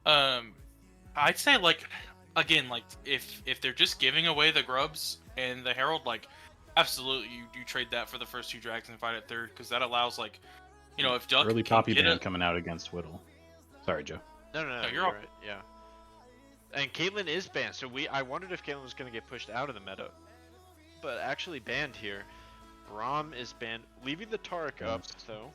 Um, I'd say like again, like if they're just giving away the grubs and the herald, like absolutely you trade that for the first two dragons and fight at third because that allows like Yeah. if Duck Early can Poppy get a ban coming out against Whittle. Sorry, Joe. No, no, no, no, you're you're all right. Yeah. And Caitlyn is banned, so I wondered if Caitlyn was going to get pushed out of the meta, but actually banned here. Braum is banned, leaving the Taric up though.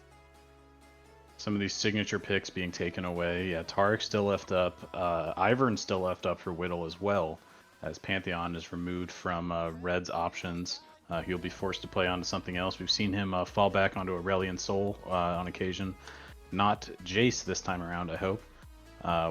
Some of these signature picks being taken away. Yeah, Tarek still left up. Ivern still left up for Whittle as well, as Pantheon is removed from Red's options. He'll be forced to play onto something else. We've seen him fall back onto Aurelion Soul on occasion. Not Jace this time around, I hope.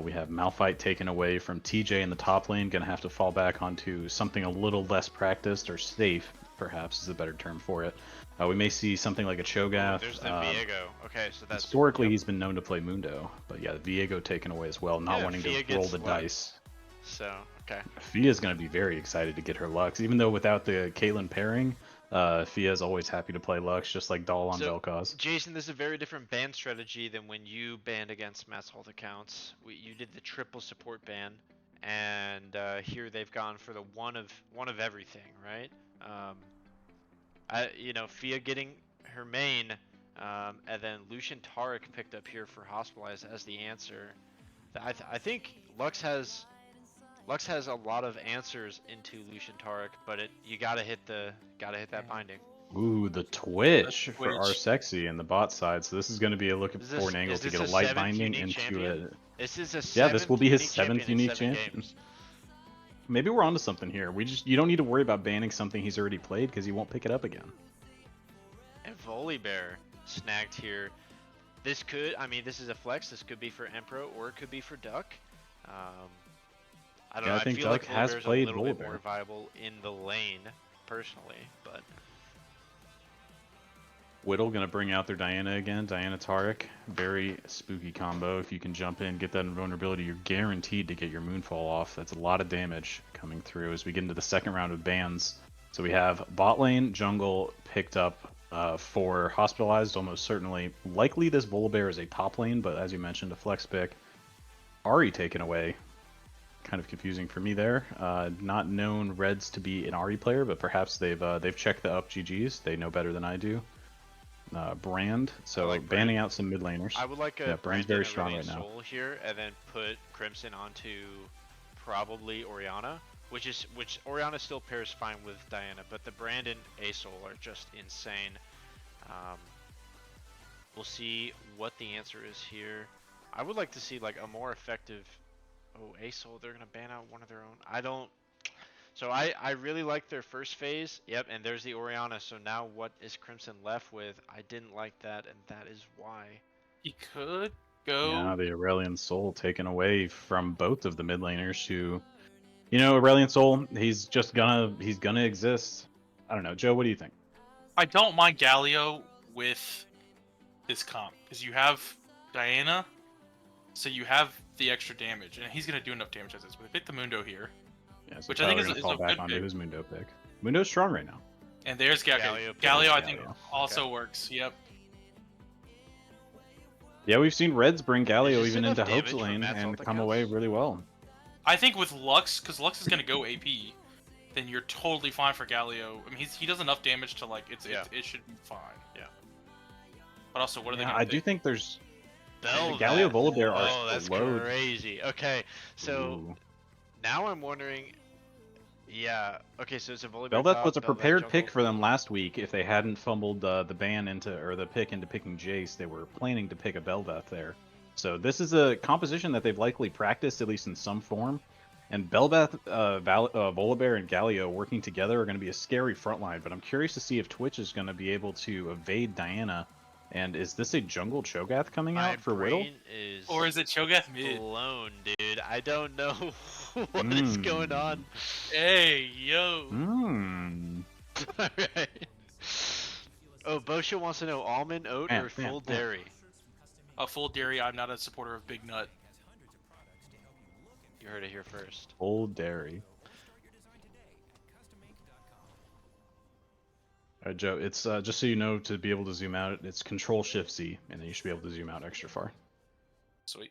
We have Malphite taken away from TJ in the top lane. Gonna have to fall back onto something a little less practiced or safe, perhaps is a better term for it. We may see something like a Cho'Gath. There's the Viego. Okay, so that's Historically, he's been known to play Mundo, but yeah, Viego taken away as well, not wanting Fia to roll the gets dice. So, okay. Fia's going to be very excited to get her Lux, even though without the Caitlyn pairing, Fia's always happy to play Lux, just like Dahl on Vel'Koz. Jason, this is a very different ban strategy than when you banned against Mass Health accounts. You did the triple support ban, and here they've gone for the one of everything, right? Fia getting her main, and then Lucian Taric picked up here for Hospitalize as the answer. I think Lux has a lot of answers into Lucian Taric, but you gotta hit that binding. Ooh, the Twitch for our sexy in the bot side. So this is going to be a look for an angle to get a light binding into it. This is a yeah, this will be his seventh unique champion. champion. Maybe we're onto something here. You don't need to worry about banning something he's already played because he won't pick it up again. And Volibear snagged here. This is a flex. This could be for Emperor or it could be for Duck. I don't know. I think feel Duck like has played a little bit Volibear. more viable in the lane, personally, but. Whittle gonna bring out their Diana again. Diana Taric, very spooky combo. If you can jump in, get that invulnerability, you're guaranteed to get your Moonfall off. That's a lot of damage coming through as we get into the second round of bans. So we have bot lane, jungle picked up for Hospitalized, almost certainly. Likely this Volibear is a top lane, but as you mentioned, a flex pick. Ahri taken away. Kind of confusing for me there. Not known Reds to be an Ahri player, but perhaps they've checked the up GGs. They know better than I do. Brand, so like banning out some mid laners. I would like a Brand's very strong right now. Soul here, and then put Crimson onto probably Orianna, which Orianna still pairs fine with Diana, but the Brand and A-Soul are just insane. We'll see what the answer is here. I would like to see like a more effective. Oh, A-Soul, they're gonna ban out one of their own. I don't. So I really like their first phase. Yep, and there's the Orianna. So now what is Crimson left with? I didn't like that, and that is why. He could go. Yeah, the Aurelion Soul taken away from both of the mid laners who, Aurelion Soul, he's gonna exist. I don't know. Joe, what do you think? I don't mind Galio with this comp because you have Diana, so you have the extra damage, and he's gonna do enough damage as this. But pick the Mundo here. Yeah, so which I think is gonna a fall back good onto pick. his Mundo pick. Mundo's strong right now. And there's Galio. Galio, I think, also works. Yep. Yeah, we've seen Reds bring Galio even into Hope's lane and come away really well. I think with Lux, because Lux is gonna go AP, then you're totally fine for Galio. I mean, he does enough damage to like it should be fine. Yeah. But also, what are they? I do think there's. Bel'Veth. Galio Volibear are Oh, that's crazy. Okay, so now I'm wondering. Yeah. Okay, so it's a Volibear. Bel'Veth was a prepared pick for them last week. If they hadn't fumbled the ban or the pick into picking Jace, they were planning to pick a Bel'Veth there. So this is a composition that they've likely practiced at least in some form. And Bel'Veth, Volibear, and Galio working together are going to be a scary frontline. But I'm curious to see if Twitch is going to be able to evade Diana. And is this a jungle Cho'Gath coming out for Whittle? Or is it Cho'Gath mid? Blown, dude. I don't know what is going on. Hey, yo. Alright. Oh, Bosha wants to know almond, oat, or full dairy. Full dairy. I'm not a supporter of Big Nut. You heard it here first. Full dairy. Joe, it's just so you know, to be able to zoom out, it's Control-Shift-Z, and then you should be able to zoom out extra far. Sweet.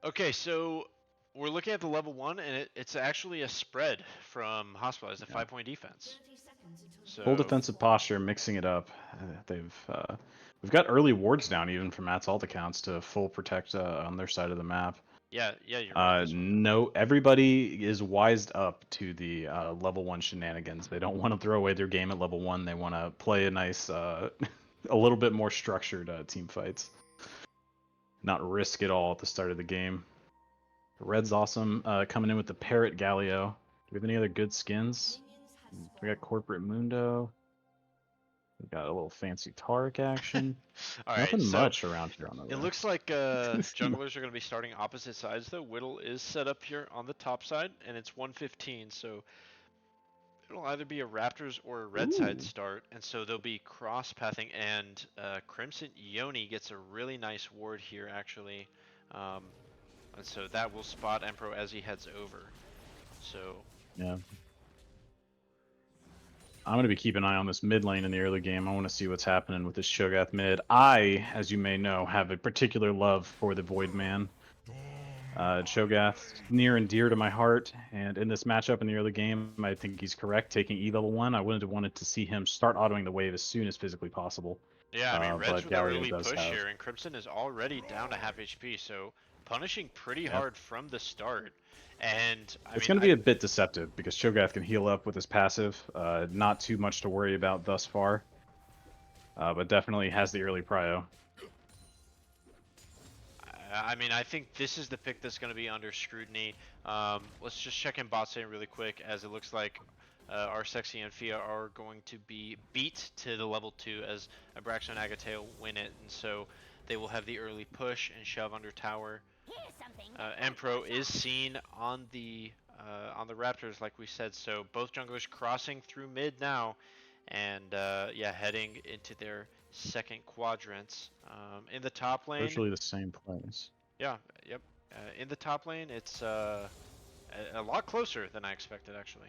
Okay, so we're looking at the level 1, and it's actually a spread from Hospitalized, a Yeah. 5-point defense. Full So defensive posture, mixing it up. We've got early wards down even from Matt's alt accounts to full protect on their side of the map. yeah, you're right. This one. No, everybody is wised up to the level 1 shenanigans. They don't want to throw away their game at level 1. They want to play a nice, a little bit more structured team fights. Not risk it all at the start of the game. Red's awesome. Coming in with the Parrot Galio. Do we have any other good skins? We got Corporate Mundo. We got a little fancy Tark action. All right, Nothing so much around here on the it list. looks like junglers are going to be starting opposite sides, though. Whittle is set up here on the top side, and it's 115, so it'll either be a Raptors or a red side start, and so they'll be cross-pathing, and Crimson Yoni gets a really nice ward here, actually. And so that will spot Empro as he heads over. So Yeah. I'm going to be keeping an eye on this mid lane in the early game. I want to see what's happening with this Shogath mid. I, as you may know, have a particular love for the Void Man. Shogath, near and dear to my heart, and in this matchup in the early game, I think he's correct, taking E level 1. I wanted to see him start autoing the wave as soon as physically possible. yeah, I mean, Red's but with the Galio early does push have... here, and Crimson is already down to half HP, so punishing pretty Yep. hard from the start. And It's going to be a bit deceptive because Shogath can heal up with his passive. Not too much to worry about thus far, but definitely has the early prio. I mean, I think this is the pick that's going to be under scrutiny. Let's just check in bot lane really quick, as it looks like our Sexy and Fia are going to be beat to the level 2 as Abraxo and Agateo win it, and so they will have the early push and shove under tower. Empro is seen on the Raptors, like we said, so both junglers crossing through mid now, and yeah, heading into their second quadrants. In the top lane, Virtually the same place. yeah, yep. In the top lane, it's a lot closer than I expected, actually.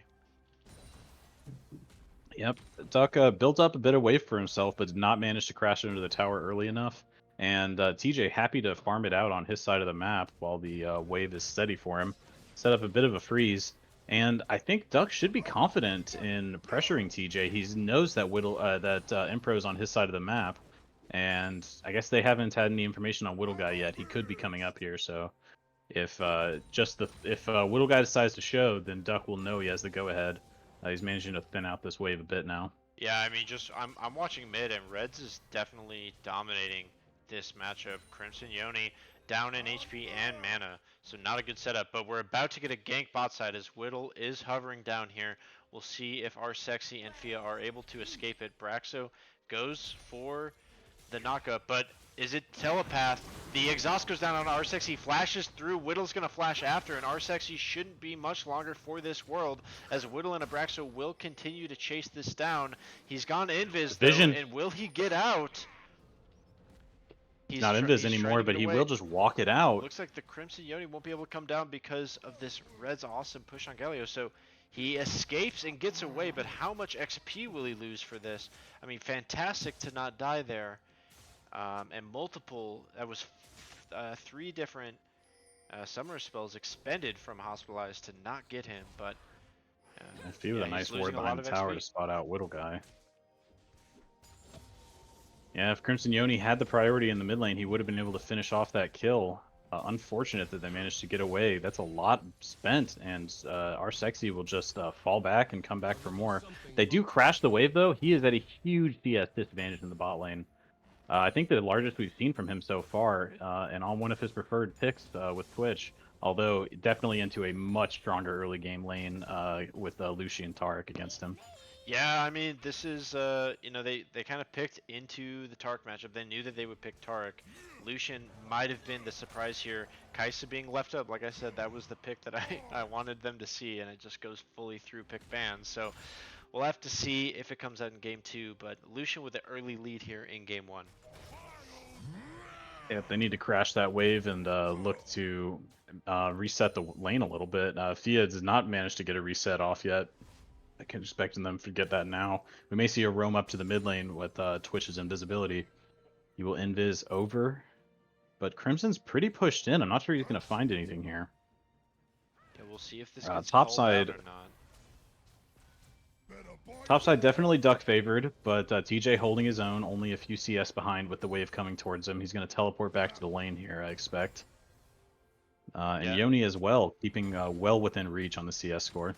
Yep, Duck built up a bit of wave for himself, but did not manage to crash into the tower early enough. And TJ happy to farm it out on his side of the map while the wave is steady for him. Set up a bit of a freeze, and I think Duck should be confident in pressuring TJ. He knows that Impro's on his side of the map, and I guess they haven't had any information on Whittle Guy yet. He could be coming up here, so if Whittle Guy decides to show, then Duck will know he has the go-ahead. He's managing to thin out this wave a bit now. Yeah, I mean, I'm watching mid, and Reds is definitely dominating this matchup. Crimson Yoni down in HP and mana, so not a good setup. But we're about to get a gank bot side as Whittle is hovering down here. We'll see if our Sexy and Fia are able to escape it. Braxo goes for the knockup, but is it telepath? The exhaust goes down on R6. He flashes through. Whittle's going to flash after, and R6 shouldn't be much longer for this world, as Whittle and Abraxo will continue to chase this down. He's gone invis, though, and will he get out? He's not invis anymore, but he will just walk it out. Looks like the Crimson Yoni won't be able to come down because of this Red's awesome push on Galio, so he escapes and gets away, but how much XP will he lose for this? I mean, fantastic to not die there. And multiple, that was 3 different summoner spells expended from Hospitalized to not get him, but I feel a nice ward behind the tower to spot out Whittle Guy. Yeah, if Crimson Yoni had the priority in the mid lane, he would have been able to finish off that kill. Unfortunate that they managed to get away. That's a lot spent, and our Sexy will just fall back and come back for more. They do crash the wave, though. He is at a huge CS disadvantage in the bot lane. I think the largest we've seen from him so far, and on one of his preferred picks with Twitch, although definitely into a much stronger early game lane with Lucian Tarek against him. Yeah, I mean, this is, you know, they kind of picked into the Tarek matchup. They knew that they would pick Tarek. Lucian might have been the surprise here. Kaisa being left up, like I said, that was the pick that I wanted them to see, and it just goes fully through pick bans. So we'll have to see if it comes out in game 2, but Lucian with the early lead here in game 1. Yeah, they need to crash that wave and look to reset the lane a little bit. Fia does not manage to get a reset off yet. I can expect them to get that now. We may see a roam up to the mid lane with Twitch's invisibility. He will invis over. but Crimson's pretty pushed in. I'm not sure he's going to find anything here. Yeah, we'll see if this gets Top called side, out or not. Topside definitely duck favored, but TJ holding his own, only a few CS behind with the wave coming towards him. He's going to teleport back to the lane here, I expect. And Yeah. Yoni as well, keeping well within reach on the CS score.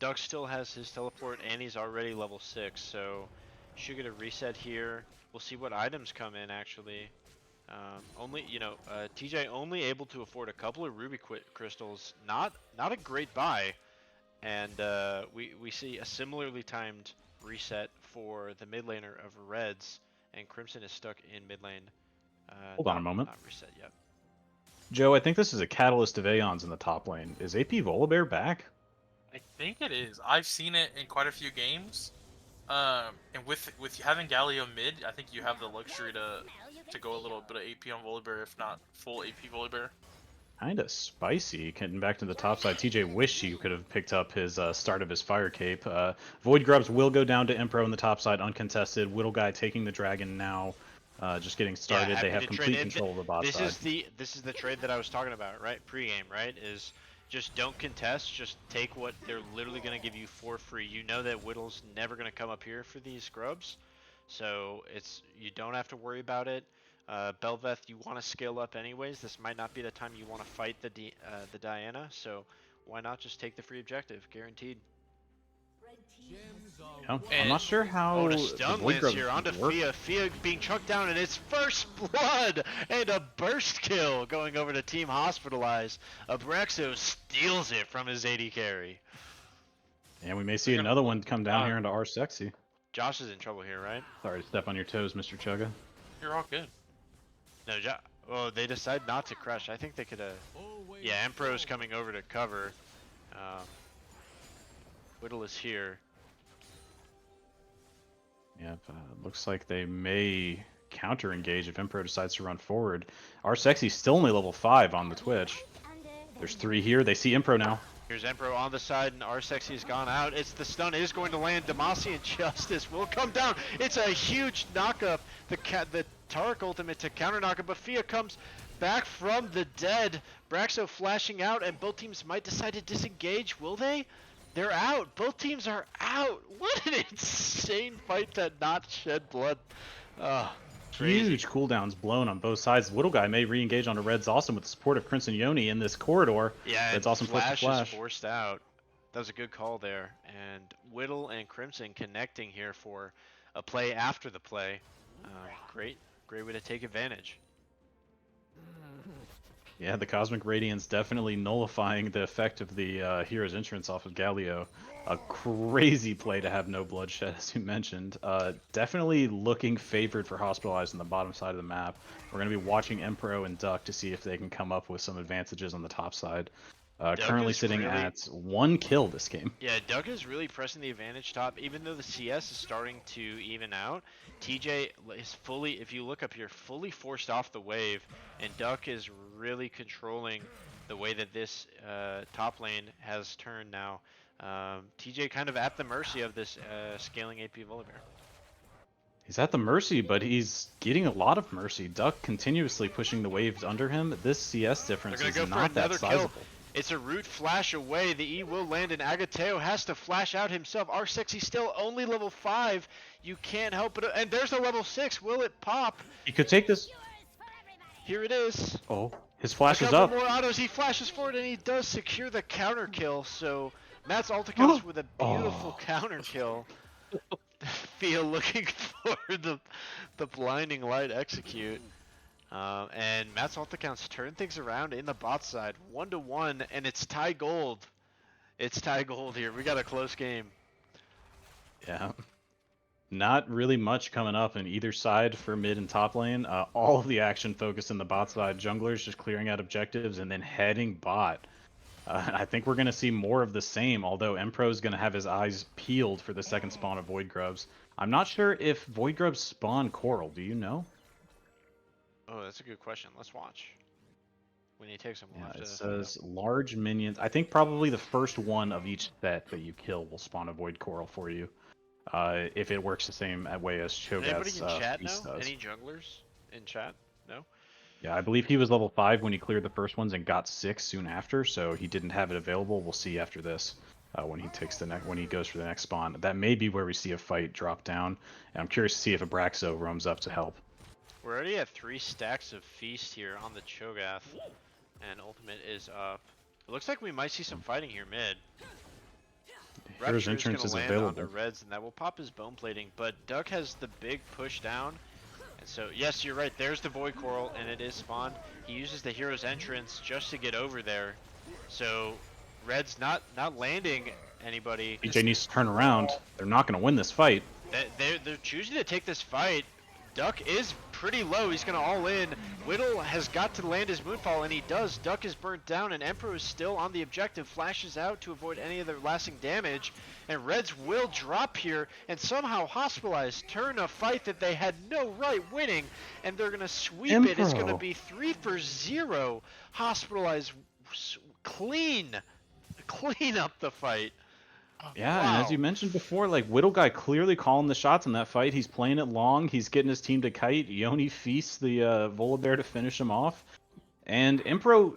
Duck still has his teleport and he's already level 6, so should get a reset here. We'll see what items come in actually. TJ only able to afford a couple of ruby crystals. Not a great buy. And we see a similarly timed reset for the mid laner of Reds, and Crimson is stuck in mid lane. Hold on a moment. Not reset yet. Joe, I think this is a catalyst of Aeons in the top lane. Is AP Volibear back? I think it is. I've seen it in quite a few games. And with having Galio mid, I think you have the luxury to go a little bit of AP on Volibear, if not full AP Volibear. Kinda spicy. Getting back to the top side, TJ wished he could have picked up his start of his fire cape. Void Grubs will go down to Impro in the top side, uncontested. Whittle Guy taking the dragon now. Just getting started. They have complete control of the bot side. This is the trade that I was talking about, right? Pre-game, right? Is just don't contest. Just take what they're literally going to give you for free. You know that Whittle's never going to come up here for these scrubs, so you don't have to worry about it. Belveth, you want to scale up anyways. This might not be the time you want to fight the Diana, so why not just take the free objective, guaranteed. Yeah, I'm not sure how the stun Void lance Grubs here onto work. Fia being chucked down, and it's first blood and a burst kill going over to Team Hospitalize. Abraxo steals it from his AD carry. And we may see another one come down here into our sexy. Josh is in trouble here, right? Sorry to step on your toes, Mr. Chugga. You're all good. No, oh, they decide not to crush. I think they could have. Yeah, Empro's coming over to cover. Whittle is here. Yep, looks like they may counter engage if Impro decides to run forward. Our sexy's still only level 5 on the Twitch. There's 3 here. They see Impro now. Here's Empro on the side, and our sexy has gone out. The stun is going to land. Demacian Justice will come down. It's a huge knockup. The Taric ultimate to counter knockup, but Fia comes back from the dead. Braxo flashing out, and both teams might decide to disengage. Will they? They're out. Both teams are out. What an insane fight to not shed blood. Huge cooldowns blown on both sides. Whittle Guy may re-engage onto Red's Awesome with the support of Crimson Yoni in this corridor. Yeah, Red's Awesome Flash is forced out. That was a good call there. And Whittle and Crimson connecting here for a play after the play. Great way to take advantage. Yeah, the Cosmic Radiance definitely nullifying the effect of the Hero's Entrance off of Galio. A crazy play to have no bloodshed, as you mentioned. Definitely looking favored for Hospitalized on the bottom side of the map. We're going to be watching Empro and Duck to see if they can come up with some advantages on the top side. Currently sitting at 1 kill this game. Yeah, Duck is really pressing the advantage top, even though the CS is starting to even out. TJ is fully, if you look up here, fully forced off the wave, and Duck is really controlling the way that this top lane has turned now. TJ kind of at the mercy of this scaling AP Volibear. He's at the mercy, but he's getting a lot of mercy. Duck continuously pushing the waves under him. This CS difference is not that sizable. It's a root flash away. The E will land, and Agateo has to flash out himself. Our sexy still only level 5. You can't help it. And there's a level 6. Will it pop? He could take this. Here it is. Oh, his flash is up. A couple more autos. He flashes forward, and he does secure the counter kill. So Matt's Ulticounts with a beautiful counter kill. Fia looking for the blinding light execute. And Matt's Ulticounts turn things around in the bot side. 1-1, and it's tie gold. It's tie gold here. We got a close game. Yeah. Not really much coming up in either side for mid and top lane. All of the action focused in the bot side. Junglers just clearing out objectives and then heading bot. I think we're going to see more of the same, although Empro is going to have his eyes peeled for the second spawn of Void Grubs. I'm not sure if Void Grubs spawn Coral. Do you know? Oh, that's a good question. Let's watch. When he takes them, it says large minions. I think probably the first one of each set that you kill will spawn a Void Coral for you. If it works the same way as Cho'Gath's anybody in chat Feast know? does. Any junglers in chat? No? Yeah, I believe he was level 5 when he cleared the first ones and got 6 soon after, so he didn't have it available. We'll see after this when he takes the when he goes for the next spawn. That may be where we see a fight drop down, and I'm curious to see if Abraxo roams up to help. We're already at 3 stacks of Feast here on the Cho'Gath, and Ultimate is up. It looks like we might see some fighting here mid. Hero's Rapture is entrance gonna is land available. on the Reds, and that will pop his bone plating, but Duck has the big push down. And so, yes, you're right, there's the Void Coral, and it is spawned. He uses the Hero's entrance just to get over there. So, Red's not landing anybody. PJ needs to turn around. They're not going to win this fight. They're choosing to take this fight. Duck is pretty low. He's going to all in. Whittle has got to land his Moonfall, and he does. Duck is burnt down, and Emperor is still on the objective. Flashes out to avoid any other lasting damage. And Reds will drop here and somehow Hospitalize, turn a fight that they had no right winning, and they're going to sweep it. It's going to be 3-0. Hospitalize clean up the fight. Yeah, Wow. and as you mentioned before, like Whittle guy clearly calling the shots in that fight. He's playing it long. He's getting his team to kite. Yoni feasts the Volibear to finish him off. And Impro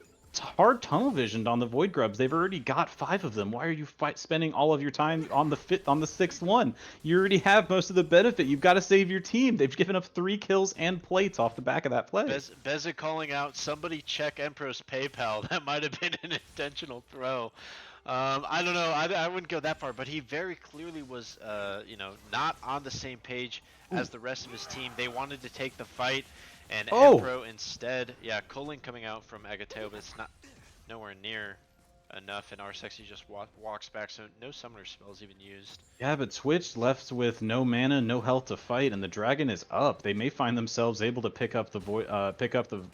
hard tunnel visioned on the Void Grubs. They've already got 5 of them. Why are you spending all of your time on the 6th one? You already have most of the benefit. You've got to save your team. They've given up 3 kills and plates off the back of that play. Beza calling out, somebody check Empro's PayPal. That might have been an intentional throw. I don't know. I wouldn't go that far, but he very clearly was, not on the same page as the rest of his team. They wanted to take the fight, and Empro instead, culling coming out from Agateo, but it's not nowhere near enough, and our Sexy just walks back, so no summoner spells even used. Yeah, but Twitch left with no mana, no health to fight, and the dragon is up. They may find themselves able to pick up the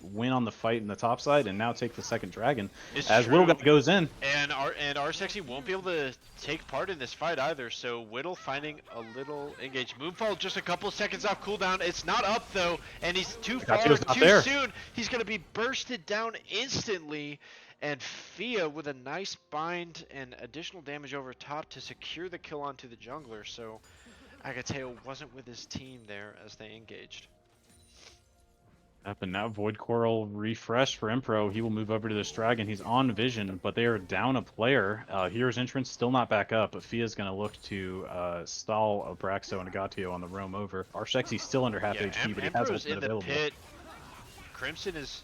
win on the fight in the top side, and now take the second dragon. As Whittle goes in, and our Sexy won't be able to take part in this fight either. So Whittle finding a little engaged. Moonfall just a couple seconds off cooldown. It's not up though, and he's too far, too soon. He's gonna be bursted down instantly. And Fia with a nice bind and additional damage over top to secure the kill onto the jungler. So Agateo wasn't with his team there as they engaged. Up and now Void Coral refresh for Impro. He will move over to this dragon. He's on vision, but they are down a player. Hero's entrance still not back up, but Fia's going to look to stall Abraxo and Agateo on the roam over. Our Sexy's still under half HP, but he has ultimate available. Pit. Crimson is...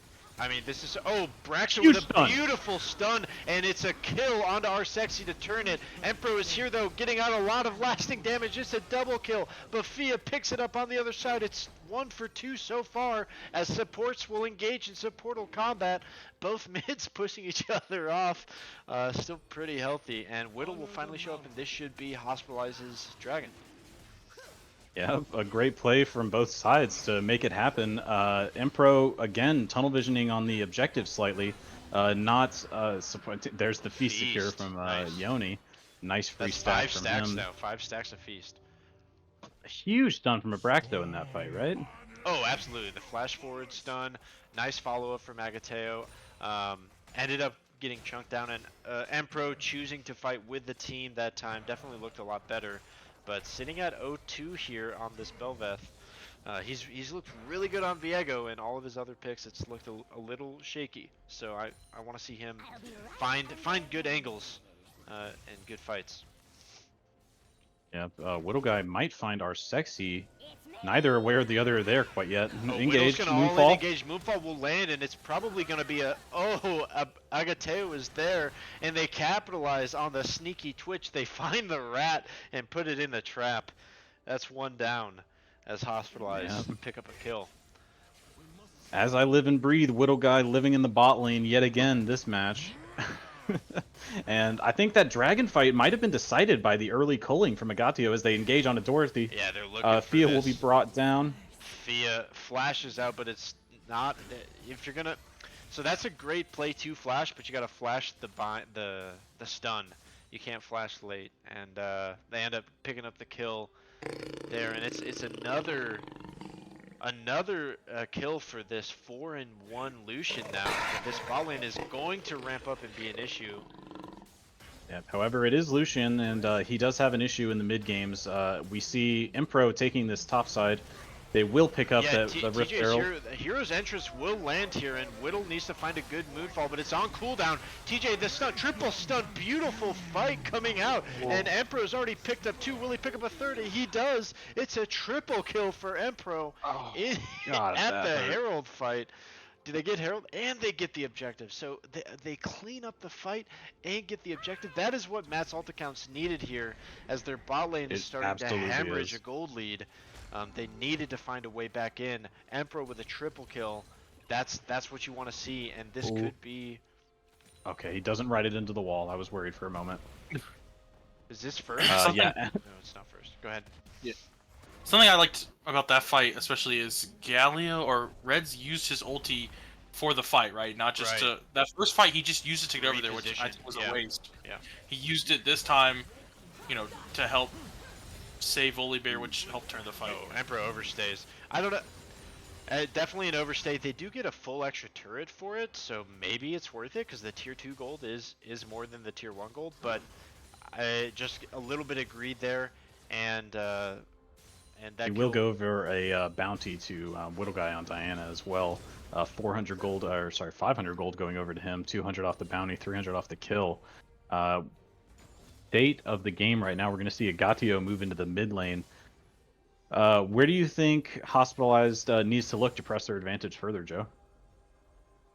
this is... Oh, Braxton with a beautiful stun, and it's a kill onto our Sexy to turn it. Empro is here, though, getting out a lot of lasting damage. It's a double kill, but Fia picks it up on the other side. It's 1 for 2 so far, as supports will engage in supportal combat. Both mids pushing each other off. Still pretty healthy, and Whittle will finally show up, and this should be Hospitalize's dragon. Yeah, a great play from both sides to make it happen. Impro, again, tunnel visioning on the objective slightly. There's the feast secure from nice. Yoni. Nice free stack from him. 5 stacks now, 5 stacks of feast. A huge stun from Abraxo in that fight, right? Oh, absolutely. The flash forward stun. Nice follow-up from Agateo. Ended up getting chunked down, and Empro choosing to fight with the team that time definitely looked a lot better. But sitting at 0-2 here on this Belveth, he's looked really good on Viego, and all of his other picks it's looked a little shaky. So I want to see him find good angles and good fights. Yeah, Whittle guy might find our Sexy. Neither aware the other are there quite yet. Engage, Moonfall. Engage, Moonfall will land, and it's probably going to be Agateo is there, and they capitalize on the sneaky twitch. They find the rat and put it in the trap. That's 1 down as Hospitalized pick up a kill. As I live and breathe, Whittle guy living in the bot lane yet again this match. And I think that dragon fight might have been decided by the early culling from Agateo as they engage on a Dorothy. Yeah, they're looking for Fia this. will be brought down. Fia flashes out, but it's not... If you're gonna... So that's a great play to flash, but you gotta flash the stun. You can't flash late, and they end up picking up the kill there, and it's another kill for this 4-1 Lucian now. This bot lane is going to ramp up and be an issue. Yeah, however, it is Lucian, and he does have an issue in the mid games. We see Impro taking this top side. They will pick up Yeah, the Rift TJ's Barrel. Hero's entrance will land here, and Whittle needs to find a good moonfall, but it's on cooldown. TJ, the stun, triple stun, beautiful fight coming out, and Empro's already picked up 2. Will he pick up a 3rd? He does. It's a triple kill for Empro God, at that the hurt. Herald fight. Do they get Herald? And they get the objective. So they clean up the fight and get the objective. That is what Matt's ult accounts needed here, as their bot lane is It starting to absolutely hemorrhage is. a gold lead. They needed to find a way back in. Emperor with a triple kill. That's what you want to see, and this could be. Okay, he doesn't ride it into the wall. I was worried for a moment. Is this first? Yeah. No, it's not first. Go ahead. Yeah. Something I liked about that fight, especially, is Galio or Reds used his ulti for the fight, right? Not just to that first fight. He just used it to get over there, which I think was a waste. Yeah. He used it this time, you know, to help save Volibear, which helped turn the fight. Oh, Emperor overstays. I don't know. Definitely an overstay. They do get a full extra turret for it, so maybe it's worth it because the tier 2 gold is more than the tier 1 gold. But just a little bit of greed there, and that He will go over a bounty to Whittle Guy on Diana as well. 400 gold, or sorry, 500 gold going over to him. 200 off the bounty, 300 off the kill. State of the game right now, we're going to see Agatio move into the mid lane. Where do you think Hospitalized needs to look to press their advantage further, Joe?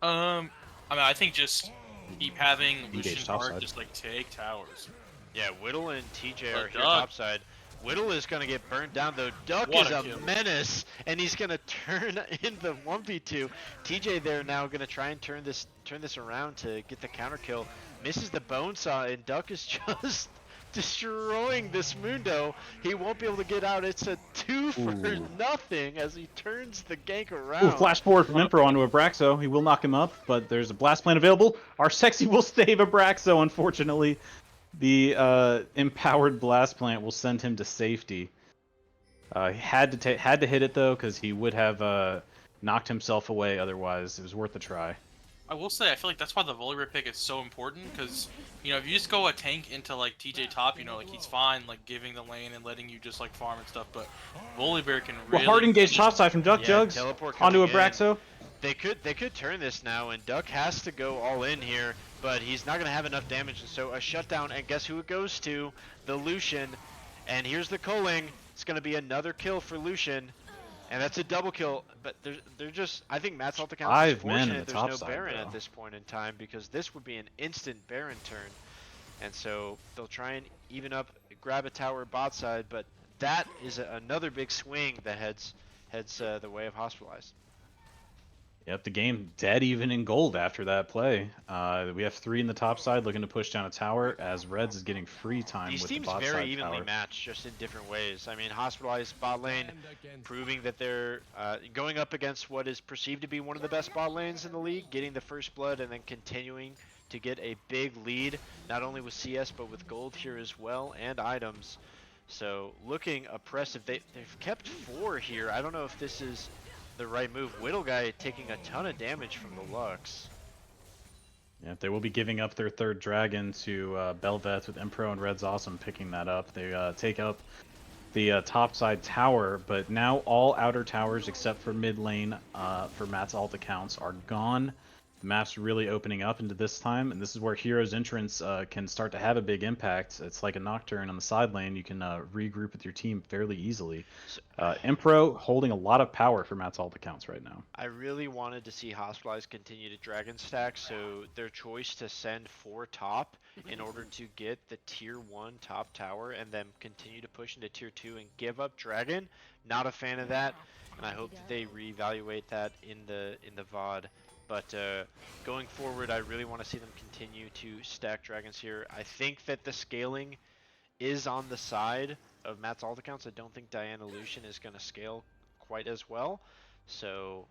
I mean, I think just keep having Lucian Engage Guard topside. just like take towers. Yeah, Whittle and TJ are But here Duck- topside. Whittle is going to get burnt down, though. Duck What is a a kill. menace, and he's going to turn in the 1v2. TJ there now going to try and turn this around to get the counter kill. Misses the bone saw, and Duck is just destroying this Mundo. He won't be able to get out. It's a 2 for nothing as he turns the gank around. Ooh, flash forward from Emperor onto Abraxo. He will knock him up, but there's a blast plant available. Our sexy will save Abraxo, unfortunately. The empowered blast plant will send him to safety. He had to hit it though, because he would have knocked himself away otherwise. It was worth a try. I will say, I feel like that's why the Volibear pick is so important, because, you know, if you just go a tank into, like, TJ top, you know, like, he's fine, like, giving the lane and letting you just, like, farm and stuff, but Volibear can really... Well, hard engage topside from Duck Jugs teleport onto coming in. Abraxo. They could turn this now, and Duck has to go all in here, but he's not going to have enough damage, and so a shutdown, and guess who it goes to? The Lucian, and here's the culling. It's going to be another kill for Lucian, and that's a double kill, but they're just, I think Matt's ult account is 5 men in fortunate the there's no top side, Baron though. at this point in time, because this would be an instant Baron turn, and so they'll try and even up, grab a tower bot side, but that is another big swing that heads the way of Hospitalized. Yep, the game dead even in gold after that play. We have 3 in the top side looking to push down a tower as Reds is getting free time These with the teams bot very side evenly tower. matched, just in different ways. I mean, Hospitalized bot lane, proving that they're going up against what is perceived to be one of the best bot lanes in the league, getting the first blood, and then continuing to get a big lead, not only with CS, but with gold here as well, and items. So, looking oppressive. They've kept 4 here. I don't know if this is the right move. Whittle guy taking a ton of damage from the Lux. Yeah, they will be giving up their 3rd dragon to Belveth with Empro and Red's Awesome picking that up. They take up the top side tower, but now all outer towers except for mid lane for Matt's alt accounts are gone. The map's really opening up into this time, and this is where Hero's entrance can start to have a big impact. It's like a Nocturne on the side lane. You can regroup with your team fairly easily. Empro holding a lot of power for Matt's alt accounts right now. I really wanted to see Hospitalized continue to dragon stack, so their choice to send 4 top in order to get the tier 1 top tower and then continue to push into tier 2 and give up dragon, not a fan of that, and I hope that they reevaluate that in the VOD. But going forward, I really want to see them continue to stack dragons here. I think that the scaling is on the side of Matt's alt accounts. I don't think Diana Lucian is going to scale quite as well. So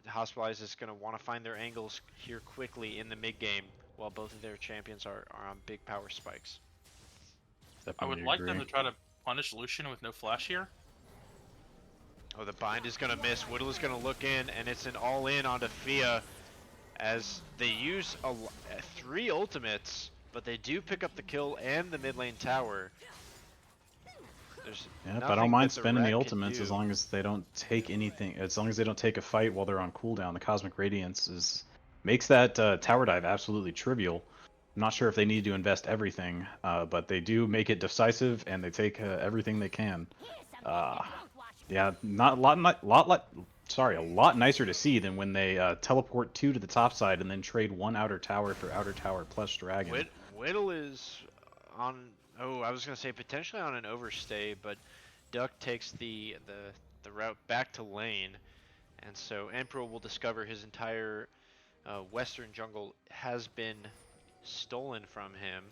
Hospitalized is going to want to find their angles here quickly in the mid game while both of their champions are on big power spikes. I would like them to try to punish Lucian with no flash here. Oh, the bind is going to miss. Whittle is going to look in, and it's an all-in onto Fia as they use 3 ultimates, but they do pick up the kill and the mid lane tower. There's Yeah, I don't nothing mind that the spending the rat can ultimates as do. long as they don't take anything. As long as they don't take a fight while they're on cooldown. The Cosmic Radiance makes that tower dive absolutely trivial. I'm not sure if they need to invest everything, but they do make it decisive and they take everything they can. Yeah, not a lot, sorry, a lot nicer to see than when they teleport 2 to the top side and then trade 1 outer tower for outer tower plus dragon. Whittle is on. Oh, I was gonna say potentially on an overstay, but Duck takes the route back to lane, and so Emperor will discover his entire western jungle has been stolen from him.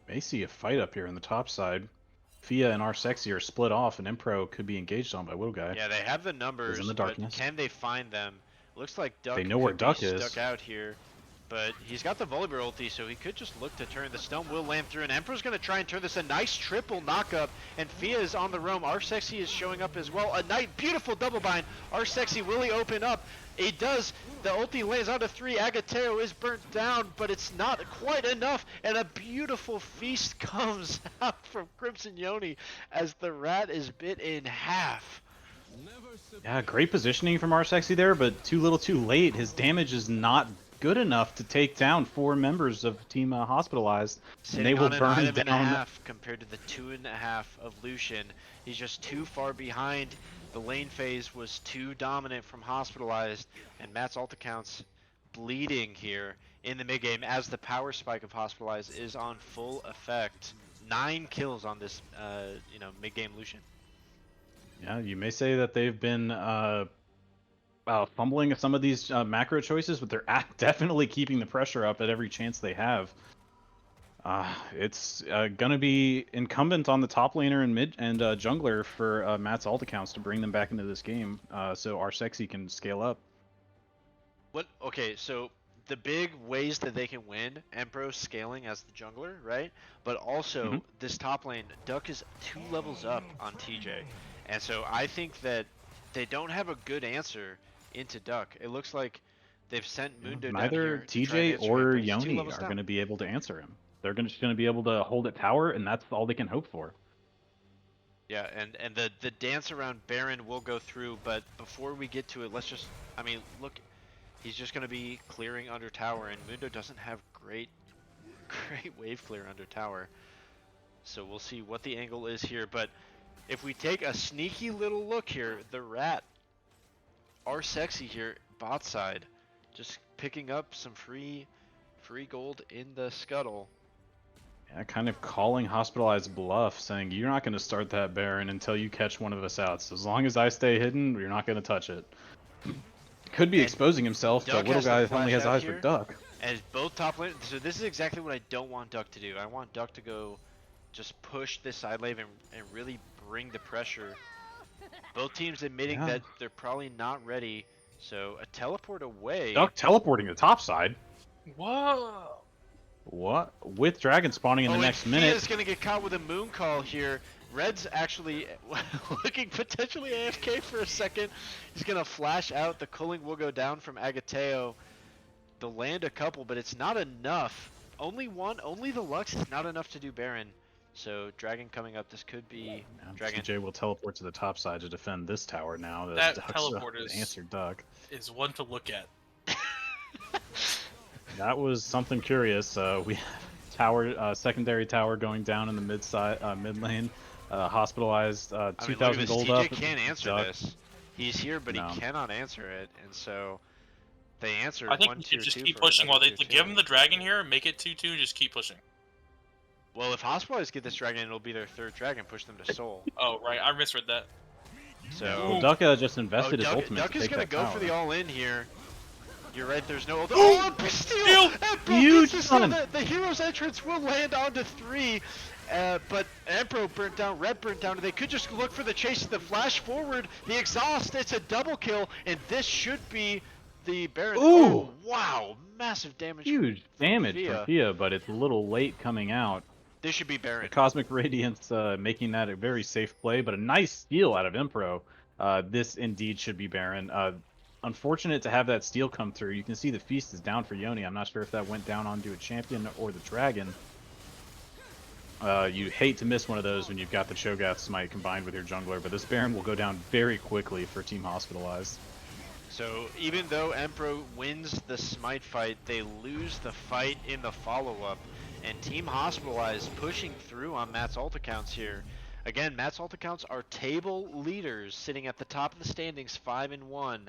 May see a fight up here on the top side. Fia and Sexy are split off, and Impro could be engaged on by Will Guy. Yeah, they have the Is in numbers, the but darkness. can they find them? Looks like Duck They know where could Duck be is. stuck out here, but he's got the Volibear ulti, so he could just look to turn. The stone will land through, and Emperor's going to try and turn this a nice triple knockup, and Fia is on the roam. Sexy is showing up as well. A beautiful double bind. Sexy will he open up? It does. The ulti lands onto 3. Agateo is burnt down, but it's not quite enough, and a beautiful feast comes out from Crimson Yoni as the rat is bit in half. Yeah, great positioning from Sexy there, but too little too late. His damage is not good enough to take down 4 members of Team Hospitalized. Sitting and they will on an burn item and a down. half compared to the 2.5 of Lucian. He's just too far behind. The lane phase was too dominant from Hospitalized, and Matt's ult accounts bleeding here in the mid game as the power spike of Hospitalized is on full effect. 9 kills on this, mid game Lucian. Yeah, you may say that they've been fumbling some of these macro choices, but they're definitely keeping the pressure up at every chance they have. It's going to be incumbent on the top laner and mid and jungler for Matt's ult accounts to bring them back into this game, so Sexy can scale up. Okay, so the big ways that they can win, Empro scaling as the jungler, right? But also this top lane, Duck is 2 levels up on TJ, and so I think that they don't have a good answer into Duck. It looks like they've sent Mundo down Neither here to try and TJ answer him, or but he's 2 Yoni levels are down. going to be able to answer him. They're just going to be able to hold it tower, and that's all they can hope for. Yeah, and the dance around Baron will go through, but before we get to it, let's just, look, he's just going to be clearing under tower, and Mundo doesn't have great wave clear under tower. So we'll see what the angle is here, but if we take a sneaky little look here, the rat, Sexy here, bot side, just picking up some free gold in the scuttle. Yeah, kind of calling Hospitalized bluff, saying you're not going to start that Baron until you catch one of us out. So as long as I stay hidden, you're not going to touch it. Could be exposing himself, Duck but Little has the Guy flash only has out eyes here. for Duck. As both top lane, so this is exactly what I don't want Duck to do. I want Duck to go just push this side lane and really bring the pressure. Both teams admitting that they're probably not ready, so a teleport away. Duck teleporting to the top side. Whoa! What? With Dragon spawning in the next minute. Fia's gonna get caught with a moon call here. Red's actually looking potentially AFK for a second. He's gonna flash out. The culling will go down from Agateo. They'll land a couple, but it's not enough. Only the Lux is not enough to do Baron. So Dragon coming up. This could be Dragon. CJ will teleport to the top side to defend this tower now. That Duck's teleport answered Duck. is one to look at. That was something curious. We have tower, secondary tower going down in the mid lane. Hospitalized, 2,000 gold up. TJ can't answer Duck. this. He's here, but he cannot answer it, and so they answer. I think you should just keep pushing while they give him the dragon here, make it 2-2, and just keep pushing. Well, if Hospitalized get this dragon, it'll be their 3rd dragon. Push them to Soul. Oh right, I misread that. So Duck just invested his ultimate. Duck is gonna go for the all-in here. You're right. There's no. Steal! Huge the hero's entrance will land onto 3. But Emperor burnt down, Red burnt down. They could just look for the chase, the flash forward, the exhaust. It's a double kill, and this should be the Baron. Ooh! Oh, wow, massive damage. Huge damage from Fia, but it's a little late coming out. This should be Baron. The Cosmic Radiance making that a very safe play, but a nice steal out of Impro. This indeed should be Baron. Unfortunate to have that steal come through. You can see the feast is down for Yoni. I'm not sure if that went down onto a champion or the dragon. You hate to miss one of those when you've got the Cho'Gath Smite combined with your jungler, but this Baron will go down very quickly for Team Hospitalized. So even though Emperor wins the Smite fight, they lose the fight in the follow-up. And Team Hospitalized pushing through on Matt's ult accounts here. Again, Matt's ult accounts are table leaders, sitting at the top of the standings, 5-1,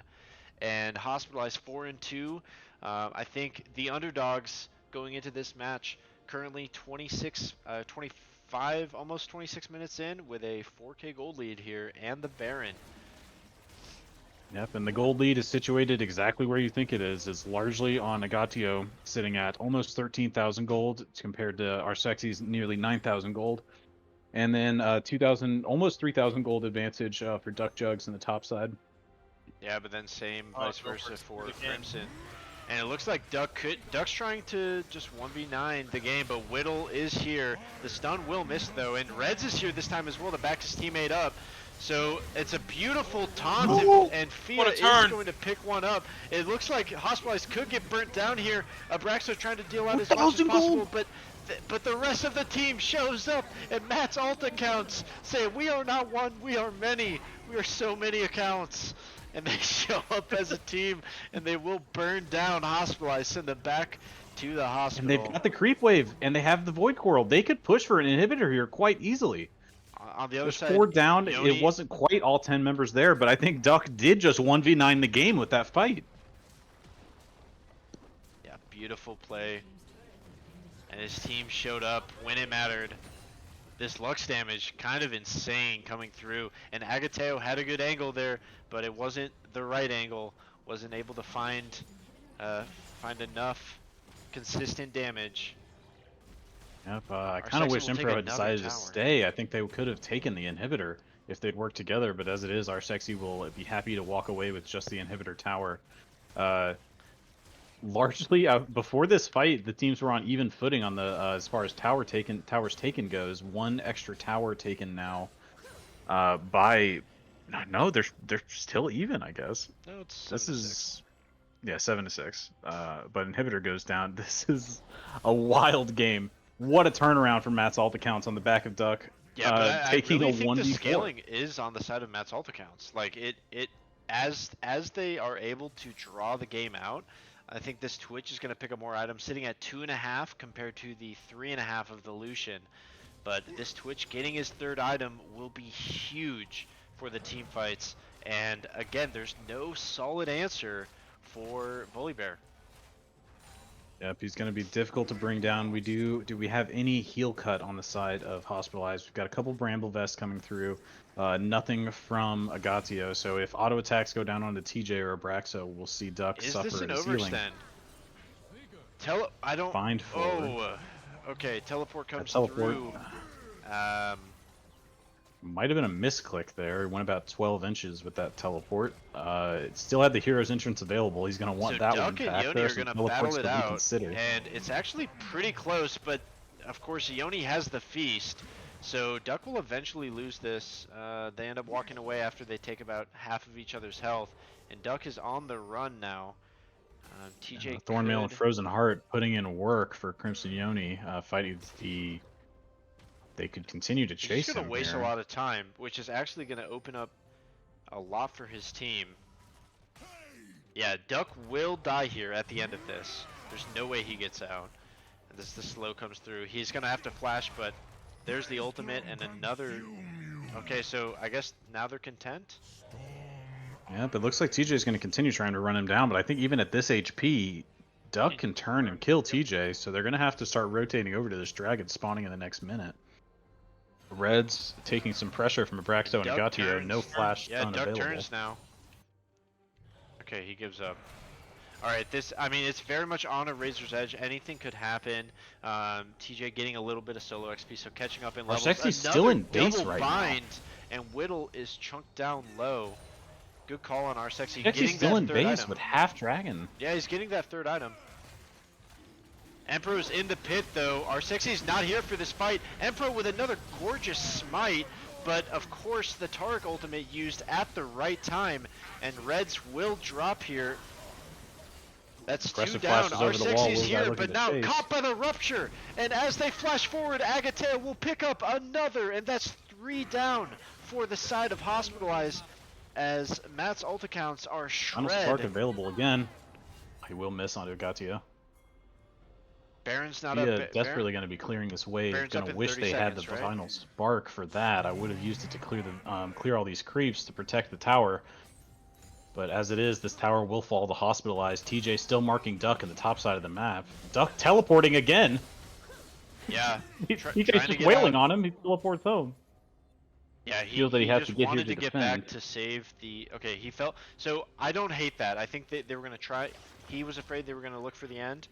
and Hospitalized 4-2. I think the underdogs going into this match currently 25, almost 26 minutes in, with a 4K gold lead here and the Baron. Yep, and the gold lead is situated exactly where you think it is largely on Agatio, sitting at almost 13,000 gold compared to our Sexy's nearly 9,000 gold. And then 2,000, almost 3,000 gold advantage for Duck Jugs in the top side. Yeah, but then same Oh, vice go versa for the game. Crimson. And it looks like Duck's trying to just 1v9 the game, but Whittle is here. The stun will miss though, and Reds is here this time as well to back his teammate up. So it's a beautiful taunt, and Fia What a is turn. going to pick one up. It looks like Hospitalized could get burnt down here. Abraxo trying to deal out as much as possible, but the rest of the team shows up, and Matt's ult accounts say, "We are not one, we are many. We are so many accounts." And they show up as a team, and they will burn down Hospitalized, send them back to the hospital. And they've got the creep wave, and they have the Void Coral. They could push for an inhibitor here quite easily. On the other There's side, 4 down. Yoni, It wasn't quite all 10 members there, but I think Duck did just 1v9 the game with that fight. yeah, beautiful play. And his team showed up when it mattered. This Lux damage, kind of insane coming through. And Agateo had a good angle there, but it wasn't the right angle. Wasn't able to find enough consistent damage. Yep, I Our kind of Sexy wish will take Impro had another decided to tower. stay. I think they could have taken the inhibitor if they'd worked together, but as it is, our Sexy will be happy to walk away with just the inhibitor tower. Largely, before this fight, the teams were on even footing on the as far as towers taken goes. 1 extra tower taken now by... No, they're still even, I guess. No, it's 7-6. This is... Yeah, 7-6. But inhibitor goes down. This is a wild game. What a turnaround from Matt's ult accounts on the back of Duck. Yeah, but I taking really a think 1v4. the scaling is on the side of Matt's ult accounts. Like as they are able to draw the game out, I think this Twitch is going to pick up more items, sitting at 2.5 compared to the 3.5 of the Lucian. But this Twitch getting his 3rd item will be huge for the team fights. And again, there's no solid answer for Volibear. Yep, he's going to be difficult to bring down. Do we have any heal cut on the side of Hospitalized? We've got a couple Bramble Vests coming through. Nothing from Agatio, so if auto attacks go down onto TJ or Abraxo, we'll see Duck Is suffer this an a ceiling. overextend? I don't... Find forward. Oh, okay, teleport comes teleport. through. Might have been a misclick there. He went about 12 inches with that teleport. It still had the hero's entrance available. He's going to want So that Duck one and back Yoni there, are so going to teleport's battle it to out, reconsider. and it's actually pretty close, but of course Yoni has the feast, so Duck will eventually lose this. They end up walking away after they take about half of each other's health, and Duck is on the run now. TJ Thornmail and Frozen Heart putting in work for Crimson Yoni, fighting the... They could continue to He's chase just going him to waste here. a lot of time, which is actually going to open up a lot for his team. Yeah, Duck will die here at the end of this. There's no way he gets out. And this the slow comes through. He's gonna have to flash, but there's the ultimate and another. Okay, so I guess now they're content. Yep, it looks like TJ is going to continue trying to run him down, but I think even at this HP, Duck can turn and kill TJ, so they're going to have to start rotating over to this dragon spawning in the next minute. Reds taking some pressure from Abraxo and Duck Agatio, turns. no flash Yeah, Duck unavailable. turns now. Okay, he gives up. Alright, I mean, it's very much on a razor's edge. Anything could happen. TJ getting a little bit of solo XP, so catching up in Our levels. Sexy's still in base double right bind, and Whittle is chunked down low. Good call on our Sexy. Sexy's Getting still that in third base item. with half dragon. Yeah, he's getting that 3rd item. Emperor's in the pit though. Our Sexy's not here for this fight. Emperor with another gorgeous smite, but of course the Taric ultimate used at the right time, and Reds will drop here. That's Aggressive 2 down. flashes Our over the wall, Sexy's little guy here, looking but to now chase. caught by the rupture. And as they flash forward, Agateo will pick up another, and that's 3 down for the side of Hospitalized. As Matt's ult accounts are Final spark shred. available again. He will miss onto Agatio. Baron's not Fia up. desperately going to be clearing this wave. Baron's Going up to in wish 30 they had the seconds, right? final spark for that. I would have used it to clear the clear all these creeps to protect the tower. But as it is, this tower will fall to Hospitalized. TJ still marking Duck in the top side of the map. Duck teleporting again. Yeah. TJ's trying to just get wailing out. on him. He teleports home. Yeah, he Feels that he has just to get here wanted to to get defend. back to save the. Okay, he felt. So I don't hate that. I think they were gonna try. He was afraid they were gonna look for the end.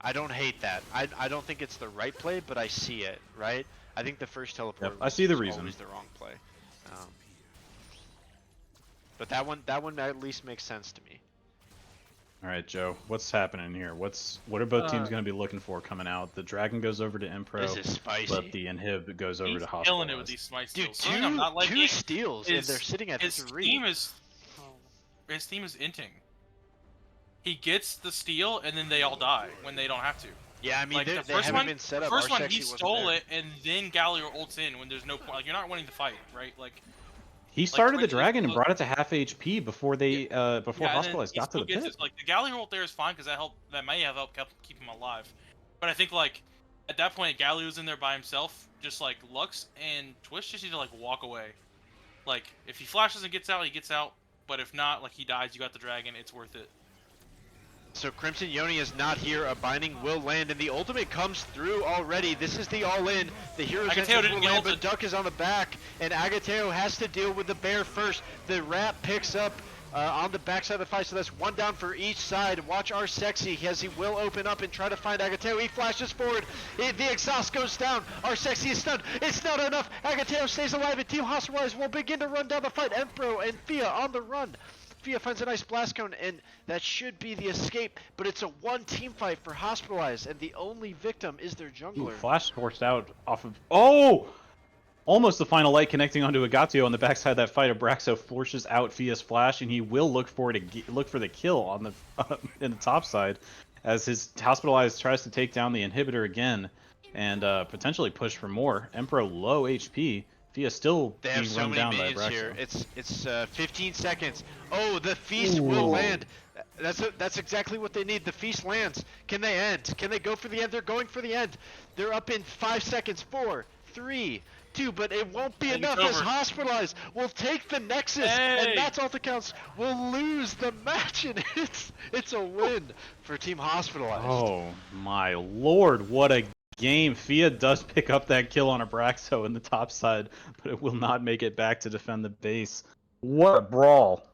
I don't hate that. I don't think it's the right play, but I see it. Right. I think the first teleport. Yep, I was, see the was reason. Always the wrong play. But that one at least makes sense to me. All right, Joe. What's happening here? What are both teams going to be looking for coming out? The Dragon goes over to Impro, This is spicy. but the Inhib goes over He's to Hospitalized. killing it with these smite Dude, steals. Something I'm not liking two steals, and is they're sitting at his 3. team is inting. He gets the steal, and then they all die when they don't have to. Yeah, I mean Like they the first haven't one, been set the up. first Our one he Sexy wasn't stole there. it, and then Galio ults in when there's no point. Like you're not winning the fight, right? Like He started the Twitch is Dragon and close. brought it to half HP before they before yeah, and then Hospitalized he got to still the gets pit. it. Like the Galio ult there is fine because that may have helped keep him alive. But I think like at that point Galio's in there by himself, just like Lux and Twitch just need to like walk away. Like if he flashes and gets out, he gets out. But if not, like he dies, you got the Dragon. It's worth it. So Crimson Yoni is not here. A binding will land, and the ultimate comes through already. This is the all-in. The hero's Agateo entrance didn't will get land, ulted. but Duck is on the back, and Agateo has to deal with the bear first. The rat picks up on the backside of the fight, so that's 1 down for each side. Watch our Sexy as he will open up and try to find Agateo. He flashes forward. The exhaust goes down. Our Sexy is stunned. It's not enough. Agateo stays alive, and Team Hospitalized will begin to run down the fight. Empro and Fia on the run. Fia finds a nice blast cone, and that should be the escape, but it's a 1 team fight for Hospitalized, and the only victim is their Ooh, jungler. Flash forced out off of. Oh! Almost the final light connecting onto Agatio on the backside of that fight. Abraxo forces out Fia's flash, and he will look for the kill on the in the top side, as his Hospitalized tries to take down the inhibitor again, and potentially push for more. Emperor low HP. Fia still They have being so run many down by minions Abraxo. here. It's 15 seconds. Oh, the feast Ooh. will land. That's exactly what they need. The feast lands. Can they end? Can they go for the end? They're going for the end. They're up in 5 seconds. 4, 3, 2, but it won't be And it's enough as over. Hospitalized will take the Nexus, Hey! and that's all the counts. Will lose the match, and it's a win for Team Hospitalized. Oh my lord, what a game. Fia does pick up that kill on Abraxo in the top side, but it will not make it back to defend the base. What a brawl.